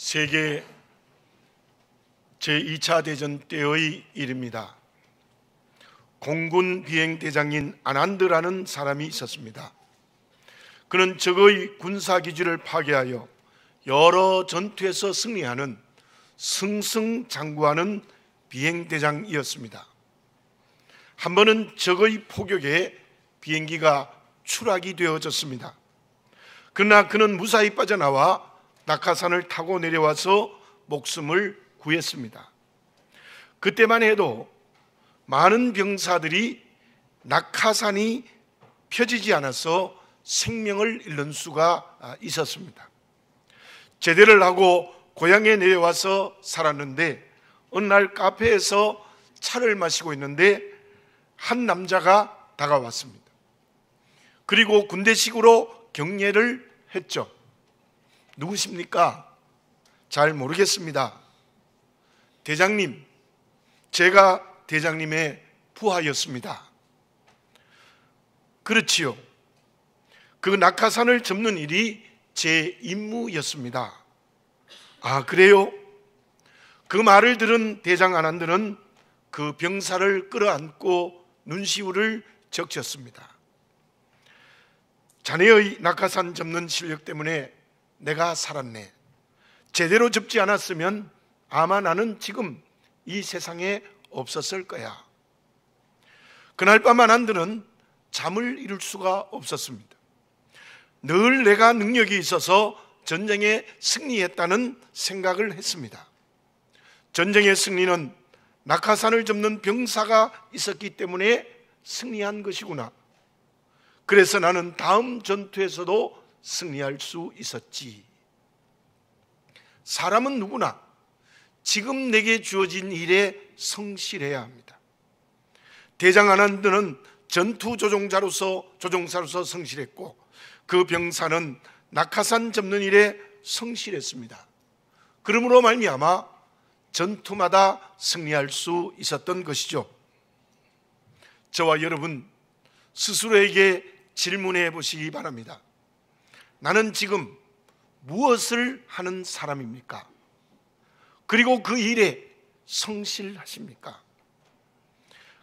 세계 제2차 대전 때의 일입니다. 공군 비행대장인 아난드라는 사람이 있었습니다. 그는 적의 군사기지를 파괴하여 여러 전투에서 승리하는 승승장구하는 비행대장이었습니다. 한 번은 적의 포격에 비행기가 추락이 되어졌습니다. 그러나 그는 무사히 빠져나와 낙하산을 타고 내려와서 목숨을 구했습니다. 그때만 해도 많은 병사들이 낙하산이 펴지지 않아서 생명을 잃는 수가 있었습니다. 제대를 하고 고향에 내려와서 살았는데 어느 날 카페에서 차를 마시고 있는데 한 남자가 다가왔습니다. 그리고 군대식으로 경례를 했죠. 누구십니까? 잘 모르겠습니다. 대장님, 제가 대장님의 부하였습니다. 그렇지요. 그 낙하산을 접는 일이 제 임무였습니다. 아, 그래요? 그 말을 들은 대장 아난드는 그 병사를 끌어안고 눈시울을 적셨습니다. 자네의 낙하산 접는 실력 때문에 내가 살았네. 제대로 접지 않았으면 아마 나는 지금 이 세상에 없었을 거야. 그날 밤 아난드는 잠을 이룰 수가 없었습니다. 늘 내가 능력이 있어서 전쟁에 승리했다는 생각을 했습니다. 전쟁의 승리는 낙하산을 접는 병사가 있었기 때문에 승리한 것이구나. 그래서 나는 다음 전투에서도 승리할 수 있었지. 사람은 누구나 지금 내게 주어진 일에 성실해야 합니다. 대장 아난드는 전투 조종사로서 성실했고 그 병사는 낙하산 접는 일에 성실했습니다. 그러므로 말미암아 전투마다 승리할 수 있었던 것이죠. 저와 여러분 스스로에게 질문해 보시기 바랍니다. 나는 지금 무엇을 하는 사람입니까? 그리고 그 일에 성실하십니까?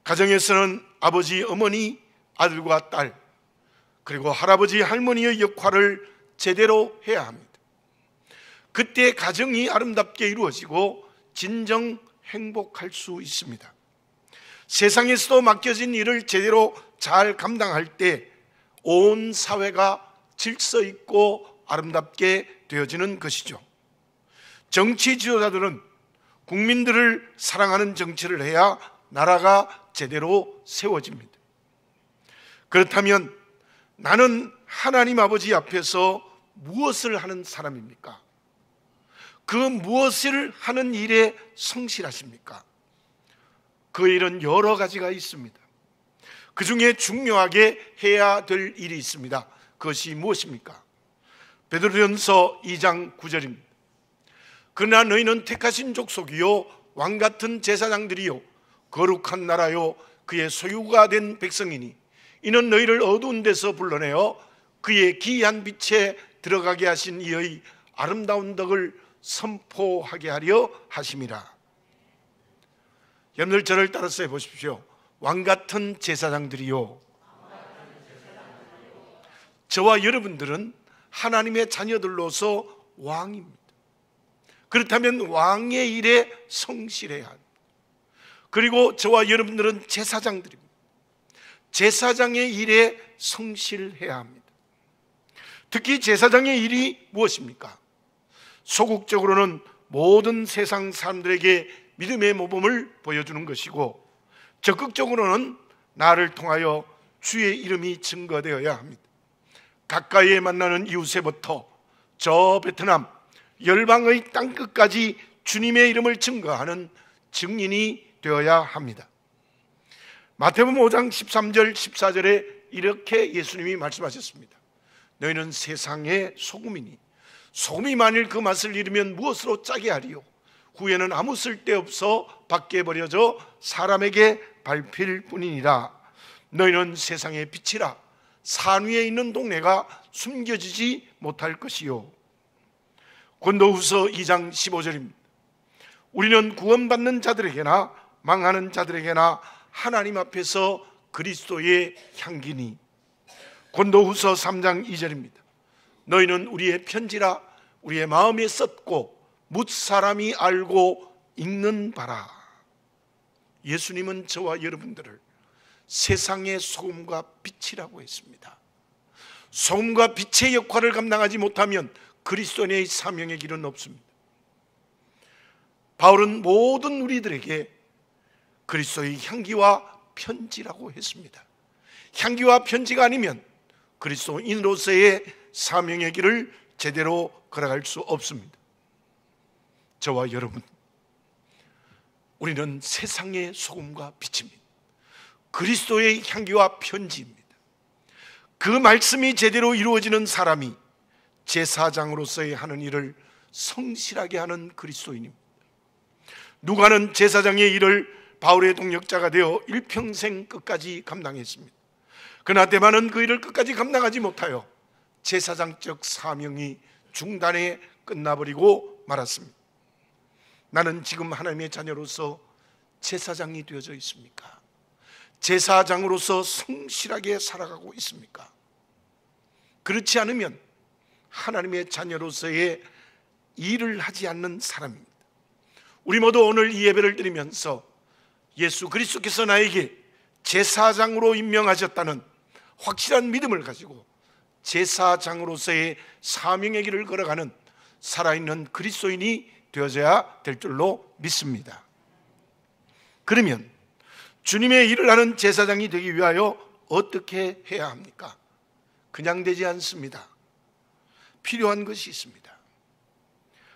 가정에서는 아버지, 어머니, 아들과 딸, 그리고 할아버지, 할머니의 역할을 제대로 해야 합니다. 그때 가정이 아름답게 이루어지고 진정 행복할 수 있습니다. 세상에서도 맡겨진 일을 제대로 잘 감당할 때 온 사회가 질서 있고 아름답게 되어지는 것이죠. 정치 지도자들은 국민들을 사랑하는 정치를 해야 나라가 제대로 세워집니다. 그렇다면 나는 하나님 아버지 앞에서 무엇을 하는 사람입니까? 그 무엇을 하는 일에 성실하십니까? 그 일은 여러 가지가 있습니다. 그 중에 중요하게 해야 될 일이 있습니다. 그것이 무엇입니까? 베드로전서 2장 9절입니다. 그러나 너희는 택하신 족속이요 왕같은 제사장들이요 거룩한 나라요 그의 소유가 된 백성이니 이는 너희를 어두운 데서 불러내어 그의 기이한 빛에 들어가게 하신 이의 아름다운 덕을 선포하게 하려 하심이라. 여러분들 저를 따라서 해보십시오. 왕같은 제사장들이요. 저와 여러분들은 하나님의 자녀들로서 왕입니다. 그렇다면 왕의 일에 성실해야 합니다. 그리고 저와 여러분들은 제사장들입니다. 제사장의 일에 성실해야 합니다. 특히 제사장의 일이 무엇입니까? 소극적으로는 모든 세상 사람들에게 믿음의 모범을 보여주는 것이고 적극적으로는 나를 통하여 주의 이름이 증거되어야 합니다. 가까이에 만나는 이웃에부터 저 베트남 열방의 땅끝까지 주님의 이름을 증거하는 증인이 되어야 합니다. 마태복음 5장 13절 14절에 이렇게 예수님이 말씀하셨습니다. 너희는 세상의 소금이니 소금이 만일 그 맛을 잃으면 무엇으로 짜게 하리요? 후에는 아무 쓸데없어 밖에 버려져 사람에게 밟힐 뿐이니라. 너희는 세상의 빛이라. 산 위에 있는 동네가 숨겨지지 못할 것이요 고린도후서 2장 15절입니다. 우리는 구원받는 자들에게나 망하는 자들에게나 하나님 앞에서 그리스도의 향기니. 고린도후서 3장 2절입니다. 너희는 우리의 편지라 우리의 마음에 썼고 뭇 사람이 알고 읽는 바라. 예수님은 저와 여러분들을 세상의 소금과 빛이라고 했습니다. 소금과 빛의 역할을 감당하지 못하면 그리스도인의 사명의 길은 없습니다. 바울은 모든 우리들에게 그리스도의 향기와 편지라고 했습니다. 향기와 편지가 아니면 그리스도인으로서의 사명의 길을 제대로 걸어갈 수 없습니다. 저와 여러분, 우리는 세상의 소금과 빛입니다. 그리스도의 향기와 편지입니다. 그 말씀이 제대로 이루어지는 사람이 제사장으로서의 하는 일을 성실하게 하는 그리스도인입니다. 누가는 제사장의 일을 바울의 동역자가 되어 일평생 끝까지 감당했습니다. 그러나 데마는 그 일을 끝까지 감당하지 못하여 제사장적 사명이 중단에 끝나버리고 말았습니다. 나는 지금 하나님의 자녀로서 제사장이 되어져 있습니까? 제사장으로서 성실하게 살아가고 있습니까? 그렇지 않으면 하나님의 자녀로서의 일을 하지 않는 사람입니다. 우리 모두 오늘 이 예배를 드리면서 예수 그리스도께서 나에게 제사장으로 임명하셨다는 확실한 믿음을 가지고 제사장으로서의 사명의 길을 걸어가는 살아있는 그리스도인이 되어져야 될 줄로 믿습니다. 그러면 주님의 일을 하는 제사장이 되기 위하여 어떻게 해야 합니까? 그냥 되지 않습니다. 필요한 것이 있습니다.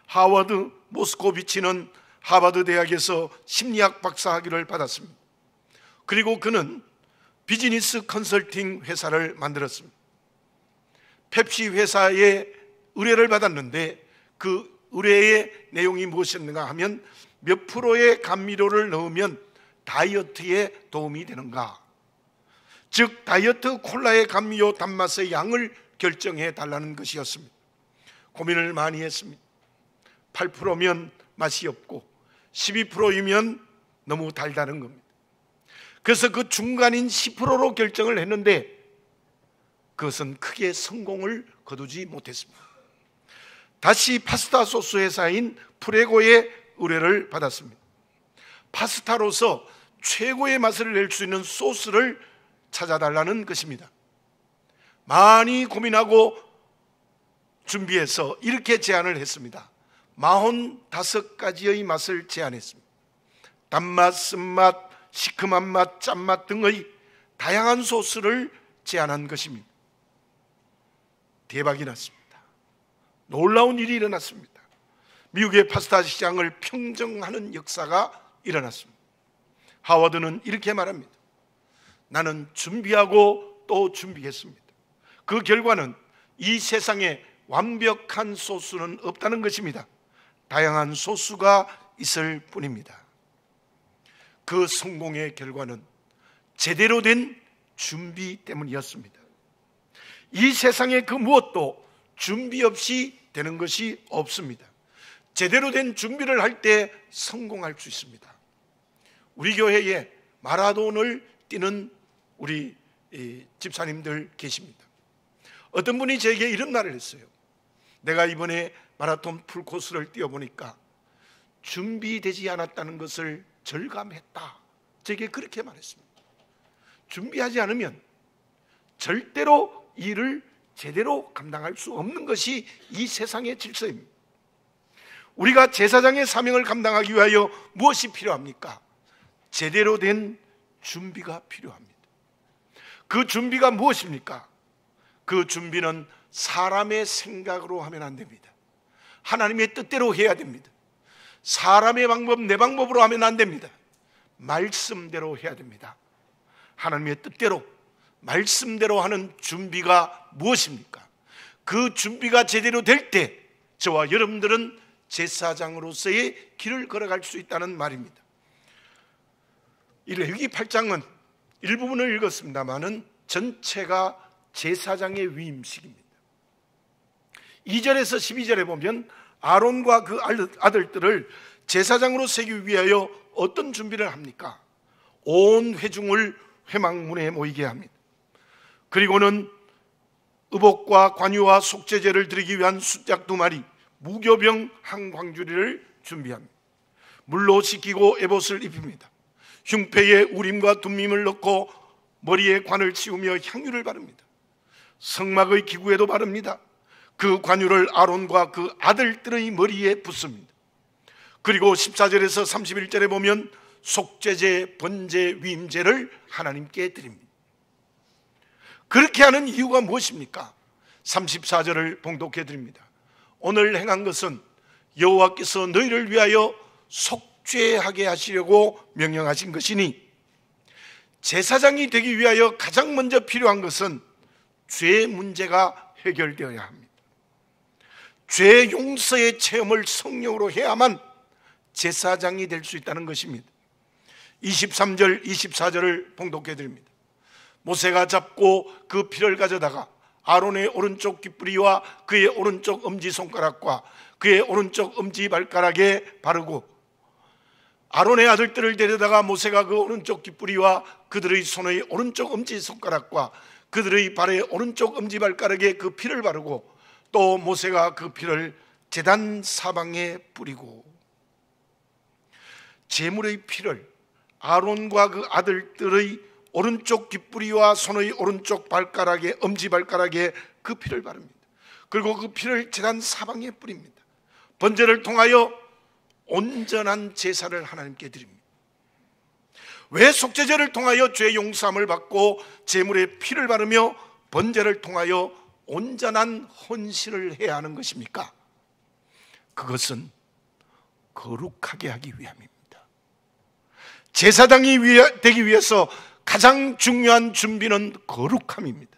하워드 모스코비치는 하버드 대학에서 심리학 박사 학위를 받았습니다. 그리고 그는 비즈니스 컨설팅 회사를 만들었습니다. 펩시 회사의 의뢰를 받았는데 그 의뢰의 내용이 무엇이었는가 하면 몇 프로의 감미료를 넣으면 다이어트에 도움이 되는가, 즉 다이어트 콜라의 감미료 단맛의 양을 결정해 달라는 것이었습니다. 고민을 많이 했습니다. 8%면 맛이 없고 12%이면 너무 달다는 겁니다. 그래서 그 중간인 10%로 결정을 했는데 그것은 크게 성공을 거두지 못했습니다. 다시 파스타 소스 회사인 프레고의 의뢰를 받았습니다. 파스타로서 최고의 맛을 낼 수 있는 소스를 찾아달라는 것입니다. 많이 고민하고 준비해서 이렇게 제안을 했습니다. 45가지의 맛을 제안했습니다. 단맛, 쓴맛, 시큼한 맛, 짠맛 등의 다양한 소스를 제안한 것입니다. 대박이 났습니다. 놀라운 일이 일어났습니다. 미국의 파스타 시장을 평정하는 역사가 일어났습니다. 하워드는 이렇게 말합니다. 나는 준비하고 또 준비했습니다. 그 결과는 이 세상에 완벽한 소스는 없다는 것입니다. 다양한 소스가 있을 뿐입니다. 그 성공의 결과는 제대로 된 준비 때문이었습니다. 이 세상의 그 무엇도 준비 없이 되는 것이 없습니다. 제대로 된 준비를 할 때 성공할 수 있습니다. 우리 교회에 마라톤을 뛰는 우리 집사님들 계십니다. 어떤 분이 제게 이런 말을 했어요. 내가 이번에 마라톤 풀코스를 뛰어보니까 준비되지 않았다는 것을 절감했다. 제게 그렇게 말했습니다. 준비하지 않으면 절대로 일을 제대로 감당할 수 없는 것이 이 세상의 질서입니다. 우리가 제사장의 사명을 감당하기 위하여 무엇이 필요합니까? 제대로 된 준비가 필요합니다. 그 준비가 무엇입니까? 그 준비는 사람의 생각으로 하면 안 됩니다. 하나님의 뜻대로 해야 됩니다. 사람의 방법, 내 방법으로 하면 안 됩니다. 말씀대로 해야 됩니다. 하나님의 뜻대로, 말씀대로 하는 준비가 무엇입니까? 그 준비가 제대로 될 때 저와 여러분들은 제사장으로서의 길을 걸어갈 수 있다는 말입니다. 이 레위기 8장은 일부분을 읽었습니다마는 전체가 제사장의 위임식입니다. 2절에서 12절에 보면 아론과 그 아들들을 제사장으로 세우기 위하여 어떤 준비를 합니까? 온 회중을 회막문에 모이게 합니다. 그리고는 의복과 관유와 속죄제를 드리기 위한 숫약 2마리, 무교병 한 광주리를 준비합니다. 물로 씻기고 에봇을 입힙니다. 흉패에 우림과 둠밈을 넣고 머리에 관을 씌우며 향유를 바릅니다. 성막의 기구에도 바릅니다. 그 관유를 아론과 그 아들들의 머리에 붓습니다. 그리고 14절에서 31절에 보면 속죄제, 번제, 위임제를 하나님께 드립니다. 그렇게 하는 이유가 무엇입니까? 34절을 봉독해 드립니다. 오늘 행한 것은 여호와께서 너희를 위하여 속죄하게 하시려고 명령하신 것이니, 제사장이 되기 위하여 가장 먼저 필요한 것은 죄 문제가 해결되어야 합니다. 죄 용서의 체험을 성령으로 해야만 제사장이 될 수 있다는 것입니다. 23절, 24절을 봉독해 드립니다. 모세가 잡고 그 피를 가져다가 아론의 오른쪽 귓부리와 그의 오른쪽 엄지손가락과 그의 오른쪽 엄지발가락에 바르고, 아론의 아들들을 데려다가 모세가 그 오른쪽 귓부리와 그들의 손의 오른쪽 엄지손가락과 그들의 발의 오른쪽 엄지발가락에 그 피를 바르고, 또 모세가 그 피를 제단 사방에 뿌리고, 제물의 피를 아론과 그 아들들의 오른쪽 귓부리와 손의 오른쪽 발가락에, 엄지발가락에 그 피를 바릅니다. 그리고 그 피를 제단 사방에 뿌립니다. 번제를 통하여 온전한 제사를 하나님께 드립니다. 왜 속죄제를 통하여 죄 용서함을 받고 제물에 피를 바르며 번제를 통하여 온전한 헌신을 해야 하는 것입니까? 그것은 거룩하게 하기 위함입니다. 제사장이 되기 위해서 가장 중요한 준비는 거룩함입니다.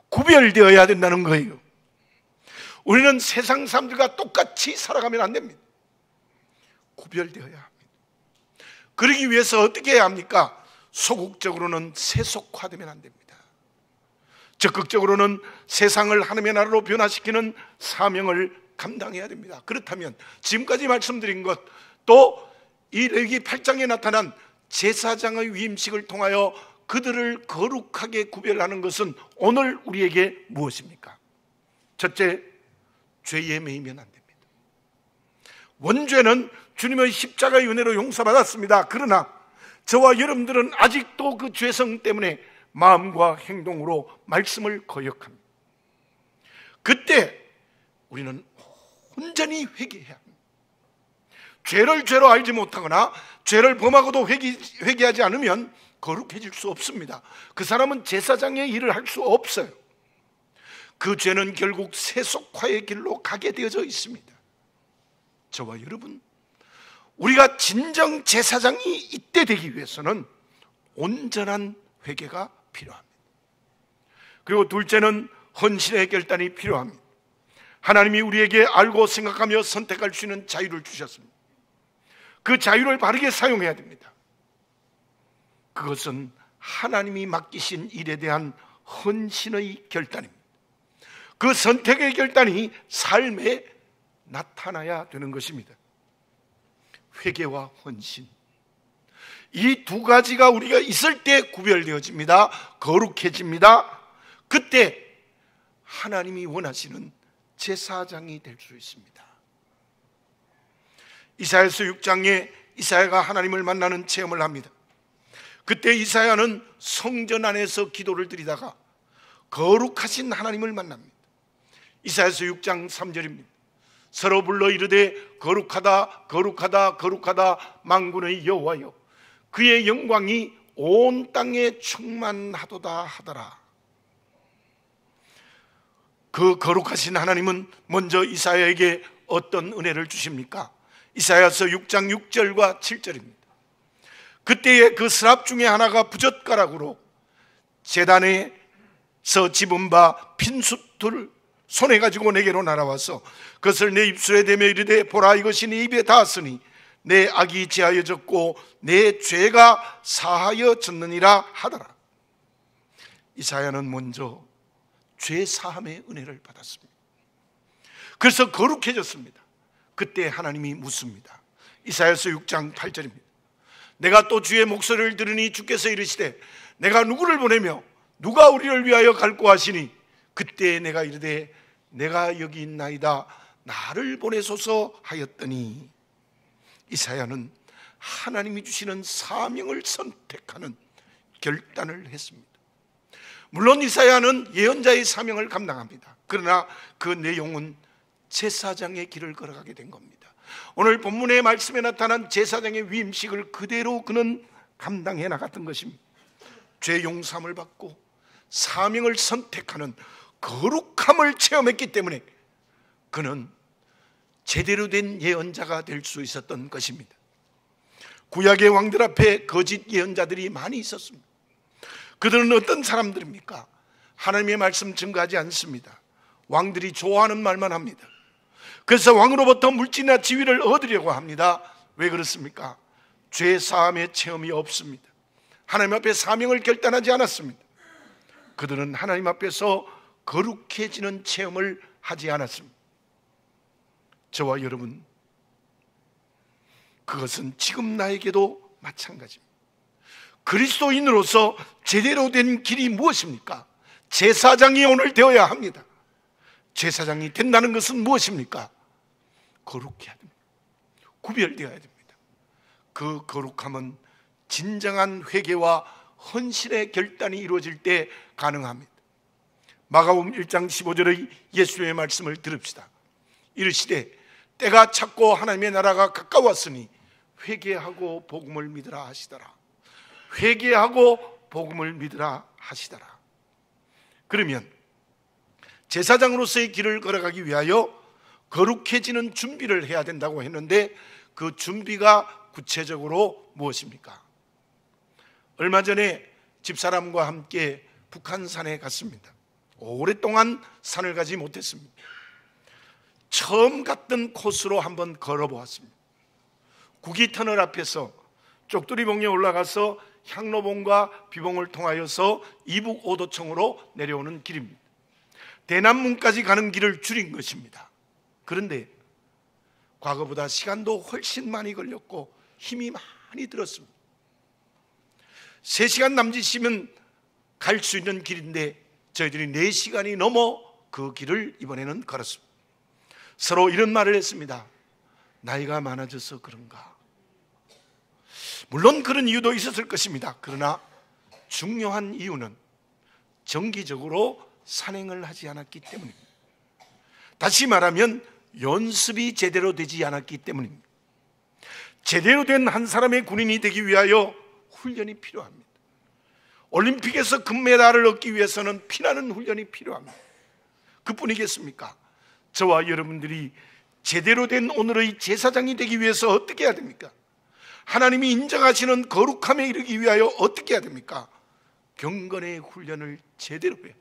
구별되어야 된다는 거예요. 우리는 세상 사람들과 똑같이 살아가면 안 됩니다. 구별되어야 합니다. 그러기 위해서 어떻게 해야 합니까? 소극적으로는 세속화되면 안 됩니다. 적극적으로는 세상을 하나님의 나라로 변화시키는 사명을 감당해야 됩니다. 그렇다면 지금까지 말씀드린 것, 또 이 레위기 8장에 나타난 제사장의 위임식을 통하여 그들을 거룩하게 구별하는 것은 오늘 우리에게 무엇입니까? 첫째, 죄에 매이면 안 됩니다. 원죄는 주님의 십자가의 은혜로 용서받았습니다. 그러나 저와 여러분들은 아직도 그 죄성 때문에 마음과 행동으로 말씀을 거역합니다. 그때 우리는 온전히 회개해야 합니다. 죄를 죄로 알지 못하거나 죄를 범하고도 회개하지 않으면 거룩해질 수 없습니다. 그 사람은 제사장의 일을 할 수 없어요. 그 죄는 결국 세속화의 길로 가게 되어져 있습니다. 저와 여러분, 우리가 진정 제사장이 이때 되기 위해서는 온전한 회개가 필요합니다. 그리고 둘째는 헌신의 결단이 필요합니다. 하나님이 우리에게 알고 생각하며 선택할 수 있는 자유를 주셨습니다. 그 자유를 바르게 사용해야 됩니다. 그것은 하나님이 맡기신 일에 대한 헌신의 결단입니다. 그 선택의 결단이 삶에 나타나야 되는 것입니다. 회개와 헌신, 이 두 가지가 우리가 있을 때 구별되어집니다. 거룩해집니다. 그때 하나님이 원하시는 제사장이 될 수 있습니다. 이사야서 6장에 이사야가 하나님을 만나는 체험을 합니다. 그때 이사야는 성전 안에서 기도를 드리다가 거룩하신 하나님을 만납니다. 이사야서 6장 3절입니다. 서로 불러 이르되 거룩하다 거룩하다 거룩하다 만군의 여호와여, 그의 영광이 온 땅에 충만하도다 하더라. 그 거룩하신 하나님은 먼저 이사야에게 어떤 은혜를 주십니까? 이사야서 6장 6절과 7절입니다. 그때에 그 스랍 중에 하나가 부젓가락으로 제단에서 집은 바 핀숫을 손에 가지고 내게로 날아와서 그것을 내 입술에 대며 이르되 보라, 이것이 내 입에 닿았으니 내 악이 제하여졌고 내 죄가 사하여졌느니라 하더라. 이사야는 먼저 죄 사함의 은혜를 받았습니다. 그래서 거룩해졌습니다. 그때 하나님이 묻습니다. 이사야서 6장 8절입니다. 내가 또 주의 목소리를 들으니 주께서 이르시되 내가 누구를 보내며 누가 우리를 위하여 갈고 하시니 그때 내가 이르되 내가 여기 있나이다 나를 보내소서 하였더니 이사야는 하나님이 주시는 사명을 선택하는 결단을 했습니다. 물론 이사야는 예언자의 사명을 감당합니다. 그러나 그 내용은 제사장의 길을 걸어가게 된 겁니다. 오늘 본문의 말씀에 나타난 제사장의 위임식을 그대로 그는 감당해 나갔던 것입니다. 죄 용서함을 받고 사명을 선택하는 거룩함을 체험했기 때문에 그는 제대로 된 예언자가 될 수 있었던 것입니다. 구약의 왕들 앞에 거짓 예언자들이 많이 있었습니다. 그들은 어떤 사람들입니까? 하나님의 말씀 증거하지 않습니다. 왕들이 좋아하는 말만 합니다. 그래서 왕으로부터 물질이나 지위를 얻으려고 합니다. 왜 그렇습니까? 죄 사함의 체험이 없습니다. 하나님 앞에 사명을 결단하지 않았습니다. 그들은 하나님 앞에서 거룩해지는 체험을 하지 않았습니다. 저와 여러분, 그것은 지금 나에게도 마찬가지입니다. 그리스도인으로서 제대로 된 길이 무엇입니까? 제사장이 오늘 되어야 합니다. 제사장이 된다는 것은 무엇입니까? 거룩해야 됩니다. 구별되어야 됩니다. 그 거룩함은 진정한 회개와 헌신의 결단이 이루어질 때 가능합니다. 마가복음 1장 15절의 예수의 말씀을 들읍시다. 이르시되 때가 찼고 하나님의 나라가 가까웠으니 회개하고 복음을 믿으라 하시더라. 회개하고 복음을 믿으라 하시더라. 그러면 제사장으로서의 길을 걸어가기 위하여 거룩해지는 준비를 해야 된다고 했는데 그 준비가 구체적으로 무엇입니까? 얼마 전에 집사람과 함께 북한산에 갔습니다. 오랫동안 산을 가지 못했습니다. 처음 갔던 코스로 한번 걸어보았습니다. 구기터널 앞에서 쪽두리봉에 올라가서 향로봉과 비봉을 통하여서 이북 오도청으로 내려오는 길입니다. 대남문까지 가는 길을 줄인 것입니다. 그런데 과거보다 시간도 훨씬 많이 걸렸고 힘이 많이 들었습니다. 3시간 남짓이면 갈 수 있는 길인데 저희들이 4시간이 넘어 그 길을 이번에는 걸었습니다. 서로 이런 말을 했습니다. 나이가 많아져서 그런가? 물론 그런 이유도 있었을 것입니다. 그러나 중요한 이유는 정기적으로 산행을 하지 않았기 때문입니다. 다시 말하면 연습이 제대로 되지 않았기 때문입니다. 제대로 된 한 사람의 군인이 되기 위하여 훈련이 필요합니다. 올림픽에서 금메달을 얻기 위해서는 피나는 훈련이 필요합니다. 그뿐이겠습니까? 저와 여러분들이 제대로 된 오늘의 제사장이 되기 위해서 어떻게 해야 됩니까? 하나님이 인정하시는 거룩함에 이르기 위하여 어떻게 해야 됩니까? 경건의 훈련을 제대로 해야 됩니다.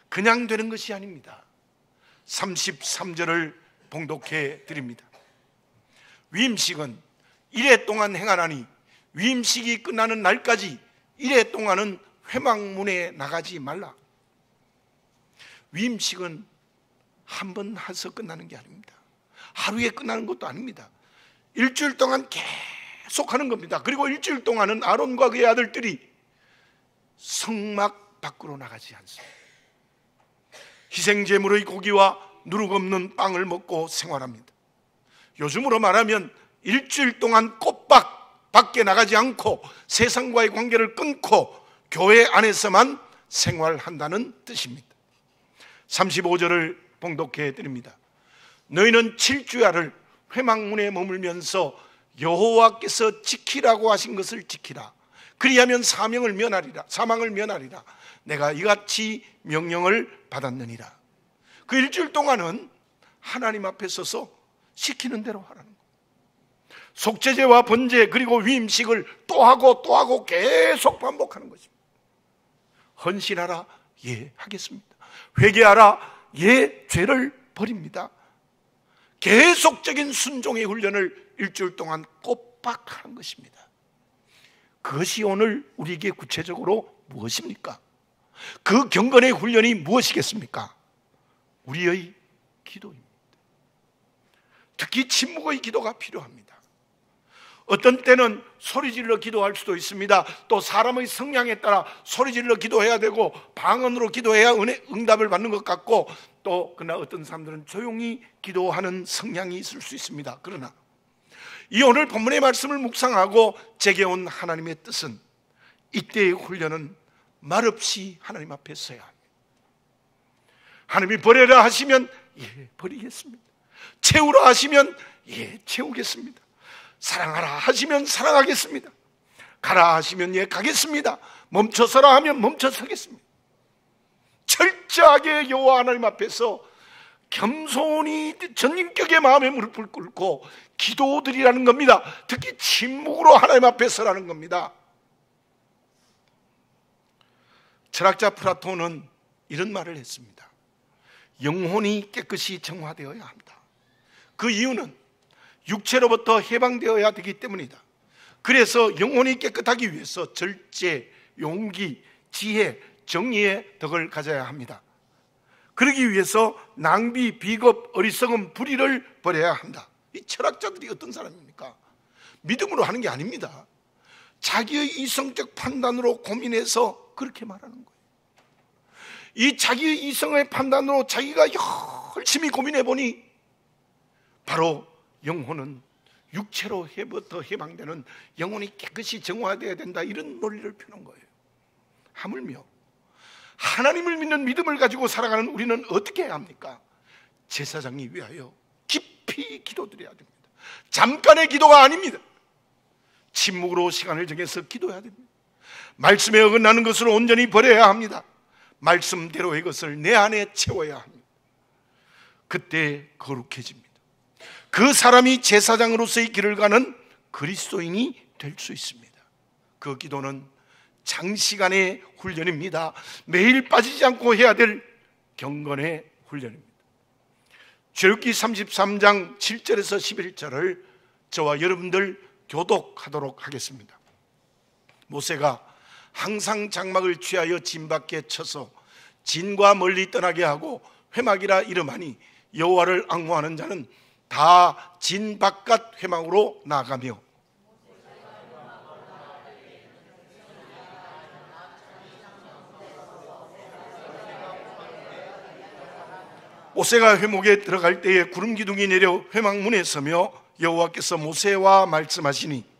그냥 되는 것이 아닙니다. 33절을 봉독해 드립니다. 위임식은 1회 동안 행하나니 위임식이 끝나는 날까지 1회 동안은 회막문에 나가지 말라. 위임식은 한 번 해서 끝나는 게 아닙니다. 하루에 끝나는 것도 아닙니다. 일주일 동안 계속 하는 겁니다. 그리고 일주일 동안은 아론과 그의 아들들이 성막 밖으로 나가지 않습니다. 희생제물의 고기와 누룩 없는 빵을 먹고 생활합니다. 요즘으로 말하면 일주일 동안 꼬박 밖에 나가지 않고 세상과의 관계를 끊고 교회 안에서만 생활한다는 뜻입니다. 35절을 봉독해 드립니다. 너희는 7주야를 회막문에 머물면서 여호와께서 지키라고 하신 것을 지키라. 그리하면 사망을 면하리라. 내가 이같이 명령을 받았느니라. 그 일주일 동안은 하나님 앞에 서서 시키는 대로 하라는 거예요. 속죄제와 번제 그리고 위임식을 또 하고 계속 반복하는 것입니다. 헌신하라. 예, 하겠습니다. 회개하라. 예, 죄를 버립니다. 계속적인 순종의 훈련을 일주일 동안 꼬박 하는 것입니다. 그것이 오늘 우리에게 구체적으로 무엇입니까? 그 경건의 훈련이 무엇이겠습니까? 우리의 기도입니다. 특히 침묵의 기도가 필요합니다. 어떤 때는 소리질러 기도할 수도 있습니다. 또 사람의 성향에 따라 소리질러 기도해야 되고 방언으로 기도해야 응답을 받는 것 같고, 또 그러나 어떤 사람들은 조용히 기도하는 성향이 있을 수 있습니다. 그러나 이 오늘 본문의 말씀을 묵상하고 제게 온 하나님의 뜻은, 이때의 훈련은 말없이 하나님 앞에 서야 합니다. 하나님이 버려라 하시면 예, 버리겠습니다. 채우라 하시면 예, 채우겠습니다. 사랑하라 하시면 사랑하겠습니다. 가라 하시면 예, 가겠습니다. 멈춰서라 하면 멈춰서겠습니다. 철저하게 여호와 하나님 앞에서 겸손히 전인격의 마음에 무릎을 꿇고 기도드리라는 겁니다. 특히 침묵으로 하나님 앞에 서라는 겁니다. 철학자 플라톤은 이런 말을 했습니다. 영혼이 깨끗이 정화되어야 합니다. 그 이유는 육체로부터 해방되어야 되기 때문이다. 그래서 영혼이 깨끗하기 위해서 절제, 용기, 지혜, 정의의 덕을 가져야 합니다. 그러기 위해서 낭비, 비겁, 어리석음, 불의를 버려야 한다. 이 철학자들이 어떤 사람입니까? 믿음으로 하는 게 아닙니다. 자기의 이성적 판단으로 고민해서 그렇게 말하는 거예요. 이 자기의 이성의 판단으로 자기가 열심히 고민해 보니 바로 영혼은 육체로부터 해방되는 영혼이 깨끗이 정화되어야 된다, 이런 논리를 펴는 거예요. 하물며 하나님을 믿는 믿음을 가지고 살아가는 우리는 어떻게 해야 합니까? 제사장이 위하여 깊이 기도드려야 됩니다. 잠깐의 기도가 아닙니다. 침묵으로 시간을 정해서 기도해야 됩니다. 말씀에 어긋나는 것을 온전히 버려야 합니다. 말씀대로의 것을 내 안에 채워야 합니다. 그때 거룩해집니다. 그 사람이 제사장으로서의 길을 가는 그리스도인이 될 수 있습니다. 그 기도는 장시간의 훈련입니다. 매일 빠지지 않고 해야 될 경건의 훈련입니다. 출애굽기 33장 7절에서 11절을 저와 여러분들 교독하도록 하겠습니다. 모세가 항상 장막을 취하여 진 밖에 쳐서 진과 멀리 떠나게 하고 회막이라 이름하니 여호와를 앙호하는 자는 다 진 바깥 회막으로 나가며, 모세가 회목에 들어갈 때에 구름 기둥이 내려 회막 문에 서며 여호와께서 모세와 말씀하시니,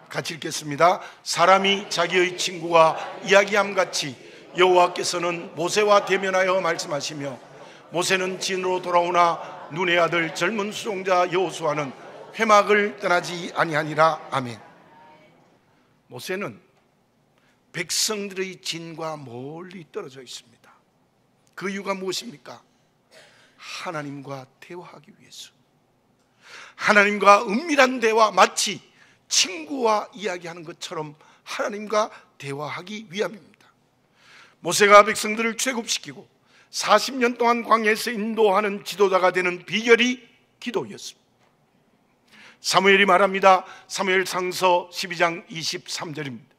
같이 읽겠습니다. 사람이 자기의 친구와 이야기함 같이 여호와께서는 모세와 대면하여 말씀하시며, 모세는 진으로 돌아오나 눈의 아들 젊은 수종자 여호수아는 회막을 떠나지 아니하니라. 아멘. 모세는 백성들의 진과 멀리 떨어져 있습니다. 그 이유가 무엇입니까? 하나님과 대화하기 위해서. 하나님과 은밀한 대화, 마치 친구와 이야기하는 것처럼 하나님과 대화하기 위함입니다. 모세가 백성들을 출애굽시키고 40년 동안 광야에서 인도하는 지도자가 되는 비결이 기도였습니다. 사무엘이 말합니다. 사무엘상서 12장 23절입니다.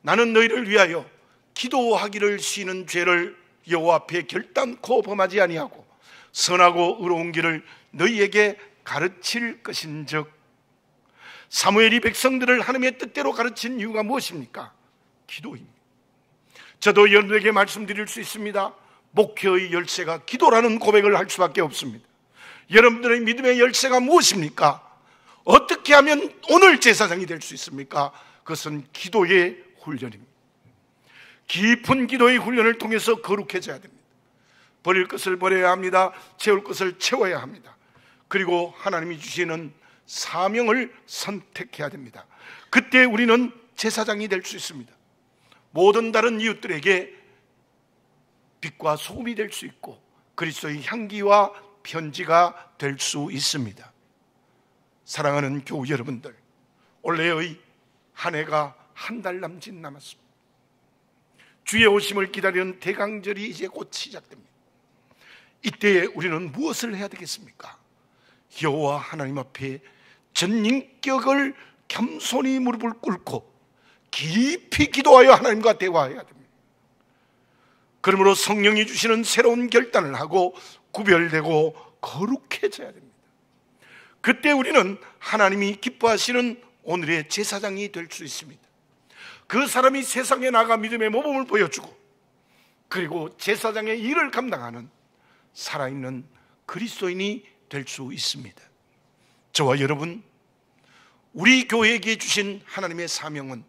나는 너희를 위하여 기도하기를 쉬는 죄를 여호와 앞에 결단코 범하지 아니하고 선하고 의로운 길을 너희에게 가르칠 것인즉. 사무엘이 백성들을 하나님의 뜻대로 가르친 이유가 무엇입니까? 기도입니다. 저도 여러분에게 말씀드릴 수 있습니다. 목회의 열쇠가 기도라는 고백을 할 수밖에 없습니다. 여러분들의 믿음의 열쇠가 무엇입니까? 어떻게 하면 오늘 제사장이 될 수 있습니까? 그것은 기도의 훈련입니다. 깊은 기도의 훈련을 통해서 거룩해져야 됩니다. 버릴 것을 버려야 합니다. 채울 것을 채워야 합니다. 그리고 하나님이 주시는 사명을 선택해야 됩니다. 그때 우리는 제사장이 될 수 있습니다. 모든 다른 이웃들에게 빛과 소금이 될 수 있고 그리스도의 향기와 편지가 될 수 있습니다. 사랑하는 교우 여러분들, 올해의 한 해가 한 달 남짓 남았습니다. 주의 오심을 기다리는 대강절이 이제 곧 시작됩니다. 이때에 우리는 무엇을 해야 되겠습니까? 여호와 하나님 앞에 전인격을 겸손히 무릎을 꿇고 깊이 기도하여 하나님과 대화해야 됩니다. 그러므로 성령이 주시는 새로운 결단을 하고 구별되고 거룩해져야 됩니다. 그때 우리는 하나님이 기뻐하시는 오늘의 제사장이 될 수 있습니다. 그 사람이 세상에 나가 믿음의 모범을 보여주고, 그리고 제사장의 일을 감당하는 살아있는 그리스도인이 될 수 있습니다. 저와 여러분, 우리 교회에게 주신 하나님의 사명은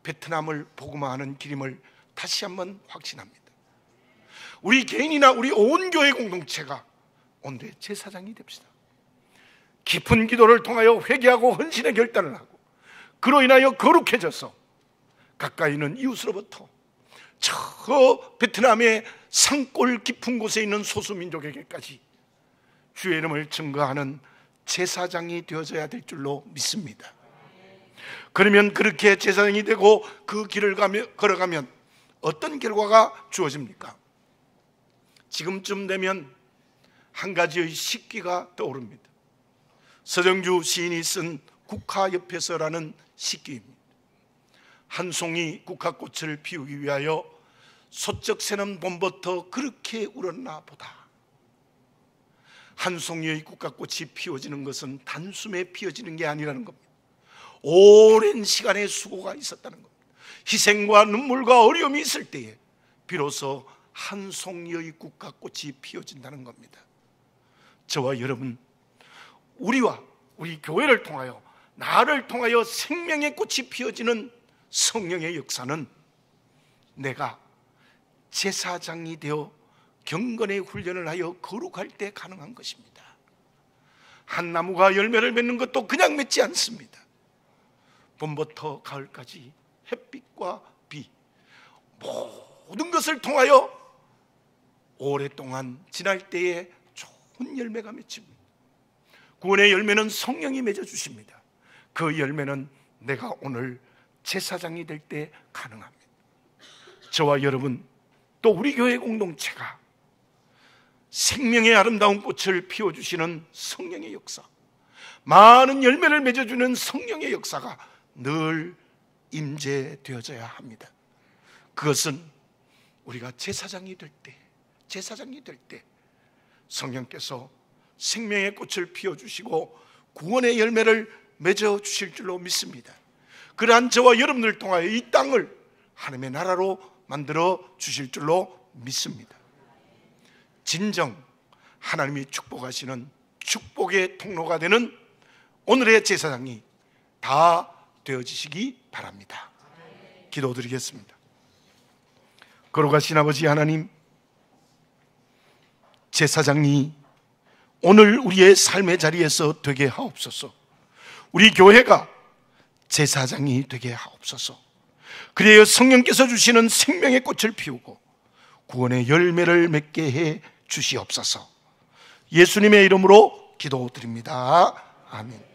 베트남을 복음화하는 길임을 다시 한번 확신합니다. 우리 개인이나 우리 온 교회 공동체가 오늘의 제사장이 됩시다. 깊은 기도를 통하여 회개하고 헌신의 결단을 하고, 그로 인하여 거룩해져서 가까이 있는 이웃으로부터 저 베트남의 산골 깊은 곳에 있는 소수민족에게까지 주의 이름을 증거하는 제사장이 되어져야 될 줄로 믿습니다. 그러면 그렇게 제사장이 되고 그 길을 걸어가면 어떤 결과가 주어집니까? 지금쯤 되면 한 가지의 식기가 떠오릅니다. 서정주 시인이 쓴 국화엽에서라는 식기입니다. 한 송이 국화꽃을 피우기 위하여 소쩍 새는 봄부터 그렇게 울었나 보다. 한 송이의 국화꽃이 피워지는 것은 단숨에 피어지는 게 아니라는 겁니다. 오랜 시간의 수고가 있었다는 겁니다. 희생과 눈물과 어려움이 있을 때에 비로소 한 송이의 국화꽃이 피어진다는 겁니다. 저와 여러분, 우리와 우리 교회를 통하여, 나를 통하여 생명의 꽃이 피어지는 성령의 역사는 내가 제사장이 되어 경건의 훈련을 하여 거룩할 때 가능한 것입니다. 한 나무가 열매를 맺는 것도 그냥 맺지 않습니다. 봄부터 가을까지 햇빛과 비, 모든 것을 통하여 오랫동안 지날 때에 좋은 열매가 맺힙니다. 구원의 열매는 성령이 맺어주십니다. 그 열매는 내가 오늘 제사장이 될 때 가능합니다. 저와 여러분, 또 우리 교회 공동체가 생명의 아름다운 꽃을 피워주시는 성령의 역사, 많은 열매를 맺어주는 성령의 역사가 늘 임재되어져야 합니다. 그것은 우리가 제사장이 될 때 성령께서 생명의 꽃을 피워주시고 구원의 열매를 맺어주실 줄로 믿습니다. 그러한 저와 여러분을 통하여 이 땅을 하나님의 나라로 만들어 주실 줄로 믿습니다. 진정 하나님이 축복하시는 축복의 통로가 되는 오늘의 제사장이 다 되어지시기 바랍니다. 기도드리겠습니다. 거룩하신 아버지 하나님, 제사장이 오늘 우리의 삶의 자리에서 되게 하옵소서. 우리 교회가 제사장이 되게 하옵소서. 그래야 성령께서 주시는 생명의 꽃을 피우고 구원의 열매를 맺게 해 주시옵소서. 예수님의 이름으로 기도드립니다. 아멘.